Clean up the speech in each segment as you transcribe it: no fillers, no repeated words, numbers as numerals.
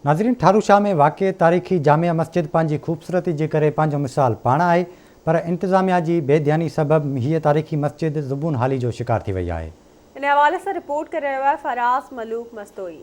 नाज़रीन, ठारूशाह में वाक़ तारीख़ी जामिया मस्जिद पंहिंजी ख़ूबसूरती जे करे पंहिंजो मिसाल पाण आहे, पर इंतज़ामिया जी बेध्यानी सबबि हीअ तारीख़ी मस्जिद ज़ुबून हाली जो शिकार थी वई आहे। इन हवाले से रिपोर्ट कर रहे फराज मलूक मस्तोई।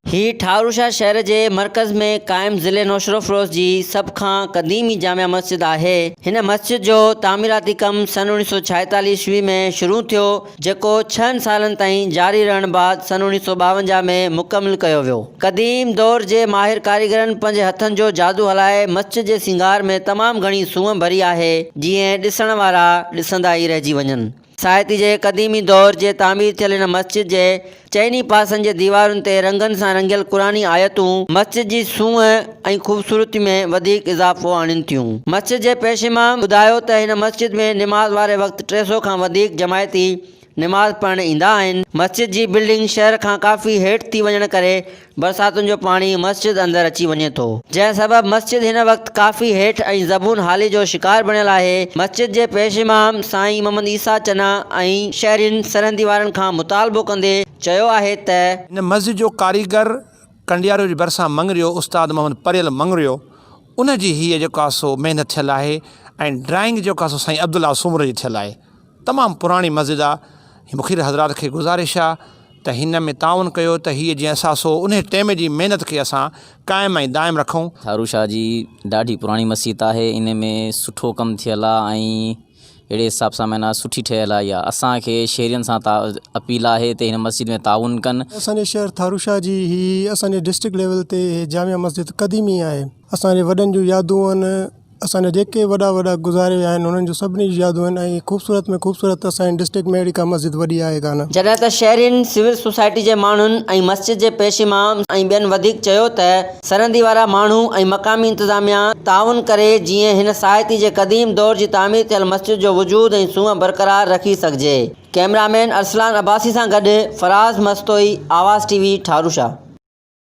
ही ठारूशाह शहर के मरकज़ में कायम ज़िले नौशरो फ़िरोज़ की सब खां क़दीमी जामिया मस्जिद है। हिन मस्जिद जो तामीराती कम सन 1946 ईस्वी में शुरू थियो, जेको 6 सालन ताईं जारी रहण बाद सन 1952 में मुकम्मल कयो वियो। क़दीम दौर के माहिर कारीगरन पंहिंजे हथन जो जादू हलाए मस्जिद के सिंगार में तमाम घणी सूंह भरी है, जीअं ॾिसण वारा ॾिसंदा ई रहिजी वञनि। साहिती जे क़दीमी दौर जे तामीर थियल इन मस्जिद जे चइनी पासन जे दीवारुनि ते रंगनि सां रंगियल क़ुरानी आयतूं मस्जिद जी सूंह ऐं ख़ूबसूरती में वधीक इज़ाफ़ो आणनि थियूं। मस्जिद जे पेश इमाम ॿुधायो त हिन मस्जिद में निमाज़ वारे वक़्तु 300 खां वधीक जमायती निमाज़ पढ़ण ईंदा आहिनि। मस्जिद जी बिल्डिंग शहर खां काफ़ी हेठि थी वञण करे बरसातुनि जो पाणी मस्जिद अंदरि अची वञे थो, जंहिं सबबि मस्जिद हिन वक़्तु काफ़ी हेठि ऐं ज़बून हाली जो शिकार बणियल आहे। मस्जिद जे पेश इमाम साईं मोहम्मद ईसा चना ऐं शहरियुनि सरहदी वारनि खां मुतालबो कंदे चयो आहे त हिन मस्जिद जो कारीगर कंडियारो जे भरिसां मंगरियो उस्ताद मोहम्मद परियल मंगरियो, उन जी हीअ जेको आहे सो महिनत थियल आहे ऐं ड्राइंग जेको आहे सो साईं अब्दुल्ला सूमर जी थियल आहे। तमामु पुराणी मस्जिद आहे। मुखीर हज़रात खे गुज़ारिश आहे त हिन में ताउन कयो त हीअ जीअं असां सो उन टाइम जी महिनत खे असां क़ाइमु ऐं दाइमु रखूं। ठारूशाह जी ॾाढी पुराणी मस्जिद आहे, इन में सुठो कमु थियल आहे ऐं अहिड़े हिसाब सां माना सुठी ठहियल आहे। या असांखे शहरियुनि सां अपील आहे त हिन मस्जिद में ताउन कनि। असांजे शहर ठारूशाह जी ही असांजे डिस्ट्रिक्ट लेवल ते जामिया मस्जिद क़दीमी आहे। असांजे वॾनि जूं यादूं आहिनि, असांजा जेके वॾा गुज़ारे विया आहिनि उन्हनि जूं सभिनी जूं यादूं आहिनि ऐं ख़ूबसूरत में ख़ूबसूरत असांजे डिस्ट्रिक्ट में अहिड़ी का मस्जिद वॾी आहे कान। जॾहिं त शहरियुनि सिविल सोसाइटी जे माण्हुनि ऐं मस्जिद जे पेश इमाम ऐं ॿियनि वधीक चयो त सरहदी वारा माण्हू ऐं मक़ामी इंतज़ामिया ताउन करे जीअं हिन साहिती जे क़दीम दौर जी तामीर थियल मस्जिद जो वजूद ऐं सूंह बरक़रार रखी सघिजे। कैमरामैन अरसलान अब्बासी सां गॾु फराज़ मस्तोई, आवाज़ TV, ठारूशाह।